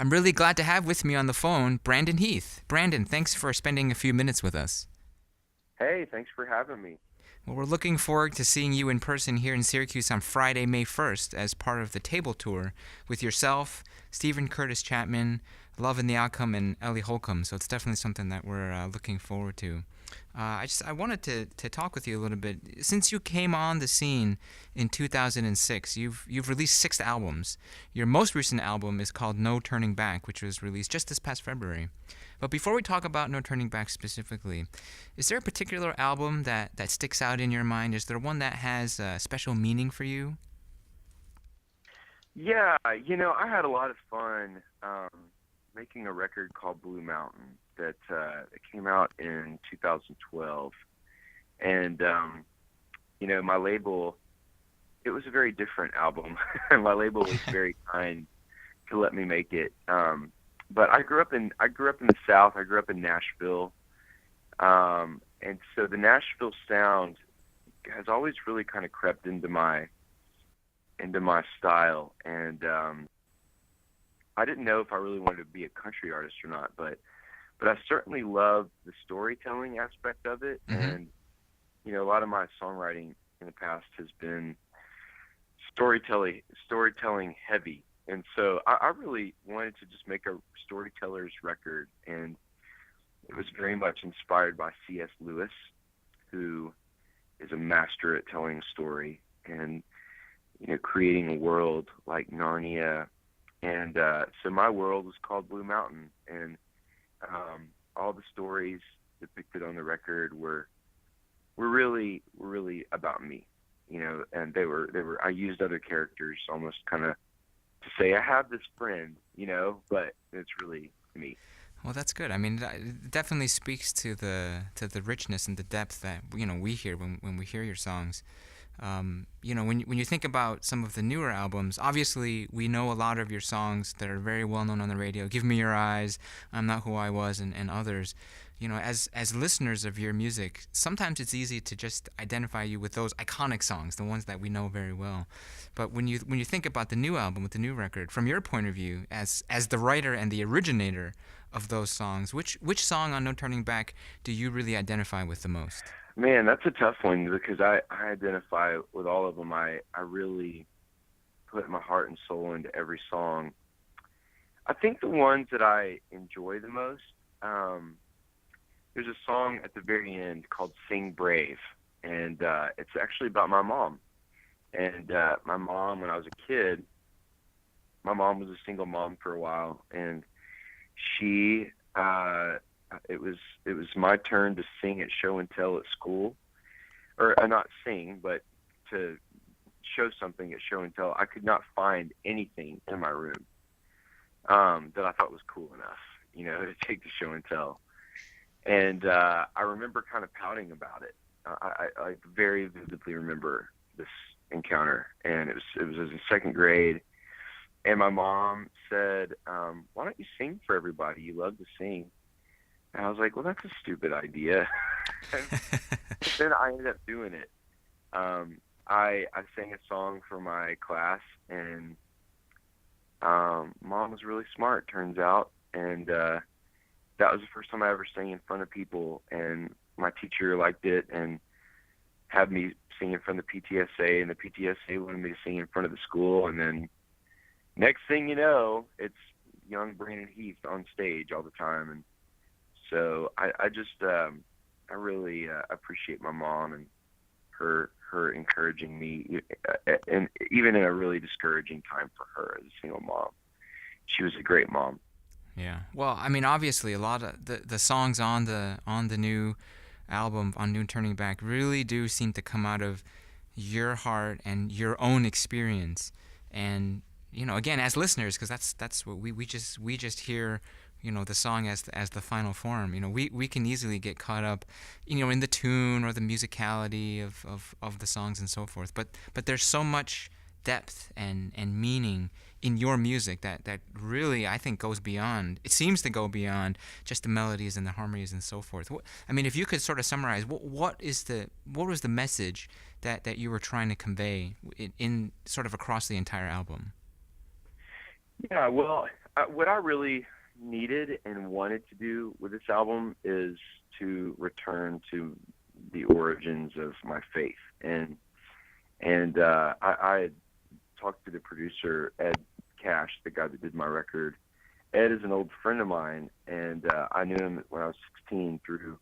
I'm really glad to have with me on the phone Brandon Heath. Brandon, thanks for spending a few minutes with us. Hey, thanks for having me. Well, we're looking forward to seeing you in person here in Syracuse on Friday, May 1st, as part of the TableTour with yourself, Steven Curtis Chapman, Love and the Outcome, and Ellie Holcomb. So it's definitely something that we're looking forward to. I wanted to talk with you a little bit. Since you came on the scene in 2006, you've released 6 albums. Your most recent album is called No Turning Back, which was released just this past February. But before we talk about No Turning Back specifically, is there a particular album that sticks out in your mind? Is there one that has a special meaning for you? Yeah, I had a lot of fun making a record called Blue Mountain that came out in 2012. And, my label, it was a very different album. My label was very kind to let me make it. But I grew up in the South. I grew up in Nashville. And so the Nashville sound has always really kind of crept into my style. And I didn't know if I really wanted to be a country artist or not, but I certainly love the storytelling aspect of it. Mm-hmm. And a lot of my songwriting in the past has been storytelling heavy. And so I really wanted to just make a storyteller's record, and it was very much inspired by C.S. Lewis, who is a master at telling a story and creating a world like Narnia. And so my world was called Blue Mountain, and all the stories depicted on the record were really about me, and they were I used other characters almost kind of to say I have this friend, but it's really me. Well, that's good. I mean, it definitely speaks to the richness and the depth that we hear when we hear your songs. When you think about some of the newer albums, obviously we know a lot of your songs that are very well known on the radio. Give Me Your Eyes, I'm Not Who I Was, and others. As listeners of your music, sometimes it's easy to just identify you with those iconic songs, the ones that we know very well. But when you think about the new album with the new record, from your point of view, as the writer and the originator of those songs, which song on No Turning Back do you really identify with the most? Man, that's a tough one because I identify with all of them. I really put my heart and soul into every song. I think the ones that I enjoy the most, there's a song at the very end called Sing Brave, and it's actually about my mom. And my mom, when I was a kid, my mom was a single mom for a while, and she it was my turn to sing at show and tell at school, or not sing, but to show something at show and tell. I could not find anything in my room that I thought was cool enough, to take to show and tell. And I remember kind of pouting about it. I very vividly remember this encounter, and it was in second grade. And my mom said, "Why don't you sing for everybody? You love to sing." And I was like, "Well, that's a stupid idea." But then I ended up doing it. I sang a song for my class, and Mom was really smart, turns out, and that was the first time I ever sang in front of people, and my teacher liked it and had me sing in front of the PTSA, and the PTSA wanted me to sing in front of the school, and then next thing you know, it's young Brandon Heath on stage all the time. And so I just I really appreciate my mom and her encouraging me, and even in a really discouraging time for her as a single mom. She was a great mom. Yeah. Well, I mean, obviously, a lot of the songs on the new album, on New Turning Back, really do seem to come out of your heart and your own experience. And again, as listeners, because that's what we just hear, the song as the final form. We can easily get caught up, in the tune or the musicality of the songs and so forth. But there's so much depth and meaning in your music that really, I think, goes beyond. It seems to go beyond just the melodies and the harmonies and so forth. I mean, if you could sort of summarize, what was the message that you were trying to convey in sort of across the entire album? Yeah, well, What I really needed and wanted to do with this album is to return to the origins of my faith, and I had talked to the producer Ed Cash, the guy that did my record. Ed is an old friend of mine, and I knew him when I was 16 through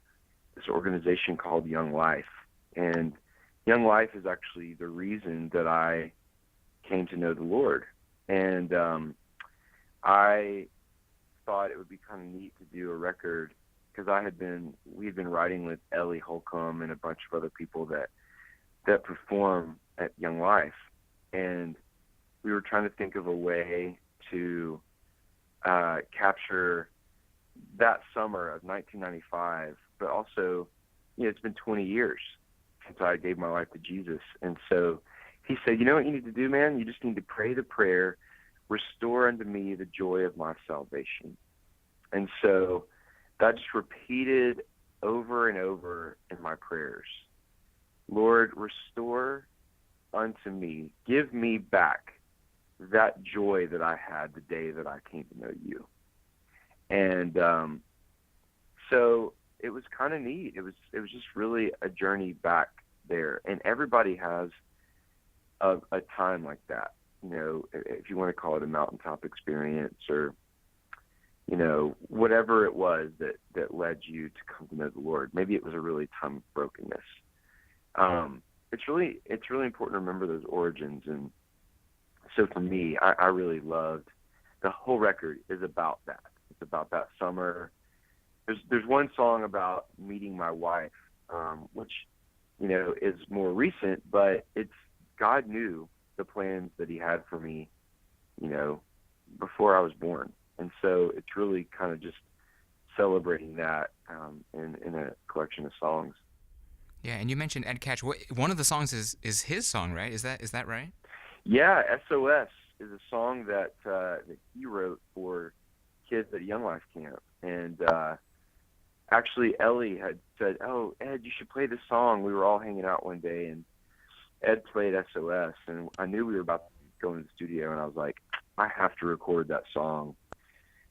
this organization called Young Life. And Young Life is actually the reason that I came to know the Lord. And I thought it would be kind of neat to do a record because we had been writing with Ellie Holcomb and a bunch of other people that perform at Young Life, and we were trying to think of a way to capture that summer of 1995, but also, it's been 20 years since I gave my life to Jesus, and so he said, you know what you need to do, man? You just need to pray the prayer, restore unto me the joy of my salvation. And so that just repeated over and over in my prayers. Lord, restore unto me, give me back that joy that I had the day that I came to know you. And so it was kind of neat. It was just really a journey back there. And everybody has a time like that, if you want to call it a mountaintop experience or, whatever it was that led you to come to know the Lord. Maybe it was a really time of brokenness. It's really important to remember those origins. And so for me, I really loved the whole record is about that. It's about that summer. There's one song about meeting my wife, which, is more recent, but it's God knew the plans that he had for me, before I was born. And so it's really kind of just celebrating that in a collection of songs. Yeah, and you mentioned Ed Cash. One of the songs is his song, right? Is that right? Yeah, SOS is a song that he wrote for kids at Young Life Camp. And actually, Ellie had said, oh, Ed, you should play this song. We were all hanging out one day, and Ed played SOS. And I knew we were about to go into the studio, and I was like, I have to record that song.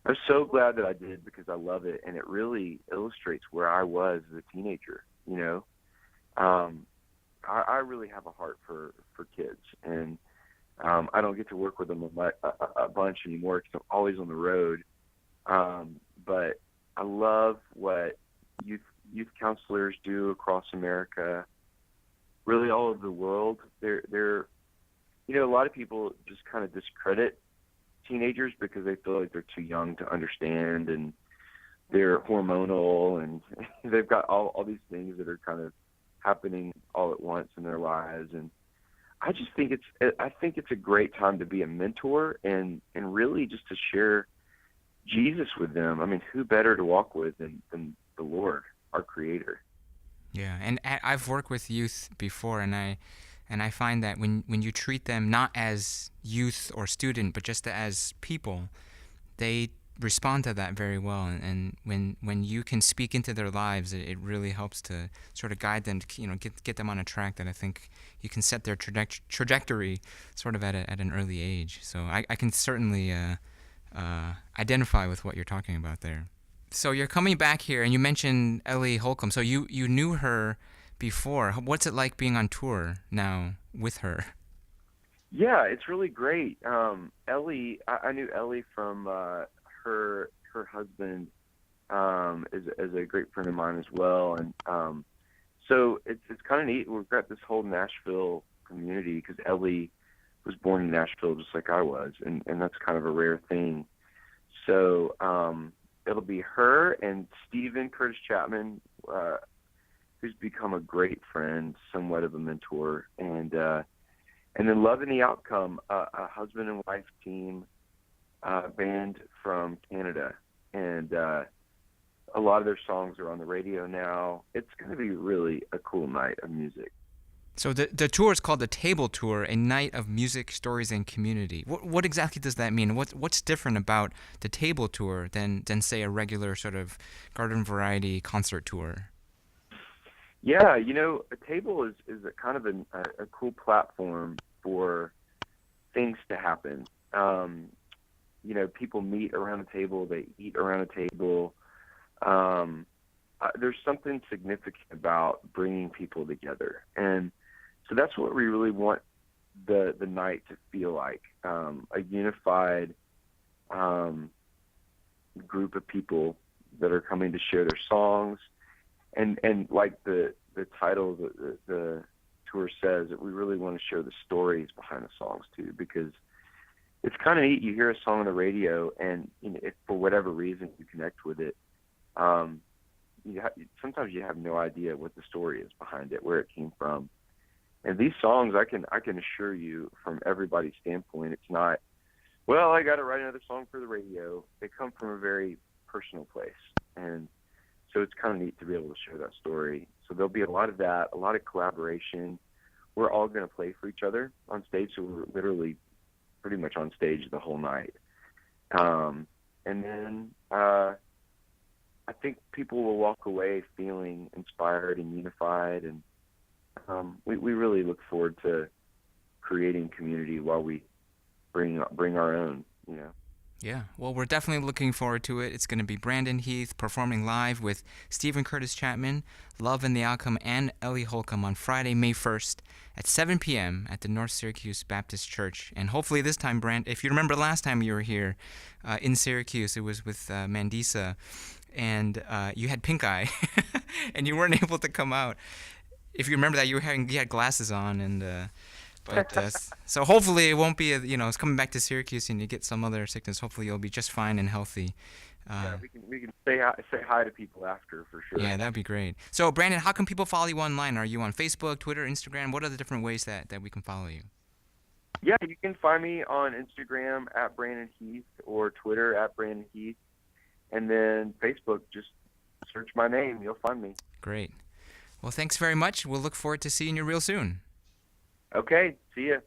I was so glad that I did because I love it, and it really illustrates where I was as a teenager, I really have a heart for kids, and I don't get to work with them a bunch anymore because I'm always on the road. But I love what youth counselors do across America, really all over the world. They're a lot of people just kind of discredit teenagers because they feel like they're too young to understand, and they're hormonal, and they've got all these things that are kind of happening all at once in their lives. And I just think it's a great time to be a mentor and really just to share Jesus with them. I mean, who better to walk with than the Lord, our Creator? Yeah, and I've worked with youth before, and I find that when you treat them not as youth or student, but just as people, they respond to that very well. And when you can speak into their lives, it really helps to sort of guide them, to, get them on a track that I think you can set their trajectory sort of at an early age. So I can certainly identify with what you're talking about there. So you're coming back here, and you mentioned Ellie Holcomb. So you knew her before. What's it like being on tour now with her? Yeah, it's really great. Ellie, I knew Ellie from her husband is a great friend of mine as well, and so it's kind of neat. We've got this whole Nashville community because Ellie was born in Nashville just like I was, and that's kind of a rare thing. So it'll be her and Steven Curtis Chapman, who's become a great friend, somewhat of a mentor, and then Loving the Outcome, a husband and wife team band from Canada, and a lot of their songs are on the radio now. It's going to be really a cool night of music. So the tour is called the TableTour, a night of music, stories, and community. What exactly does that mean? What's different about the TableTour than say a regular sort of garden variety concert tour? Yeah, a table is a kind of a cool platform for things to happen. people meet around the table, they eat around the table. There's something significant about bringing people together, and so that's what we really want the night to feel like, a unified group of people that are coming to share their songs, and like the title of the tour says, that we really want to share the stories behind the songs too, because it's kind of neat. You hear a song on the radio, and if for whatever reason you connect with it, sometimes you have no idea what the story is behind it, where it came from. And these songs, I can assure you, from everybody's standpoint, it's not, well, I got to write another song for the radio. They come from a very personal place, and so it's kind of neat to be able to share that story. So there'll be a lot of that, a lot of collaboration. We're all going to play for each other on stage, so we're literally pretty much on stage the whole night. And then I think people will walk away feeling inspired and unified, and we really look forward to creating community while we bring our own, Yeah, well, we're definitely looking forward to it. It's going to be Brandon Heath performing live with Steven Curtis Chapman, Love and the Outcome, and Ellie Holcomb on Friday, May 1st at 7 p.m. at the North Syracuse Baptist Church. And hopefully this time, if you remember last time you were here in Syracuse, it was with Mandisa, and you had pink eye, and you weren't able to come out. If you remember that, you had glasses on, and so hopefully it won't be it's coming back to Syracuse and you get some other sickness. Hopefully you'll be just fine and healthy. We can say hi to people after, for sure. Yeah, that'd be great. So Brandon, how can people follow you online? Are you on Facebook, Twitter, Instagram? What are the different ways that we can follow you? Yeah, you can find me on Instagram at Brandon Heath, or Twitter at Brandon Heath, and then Facebook, just search my name, you'll find me. Great. Well, thanks very much. We'll look forward to seeing you real soon. Okay, see ya.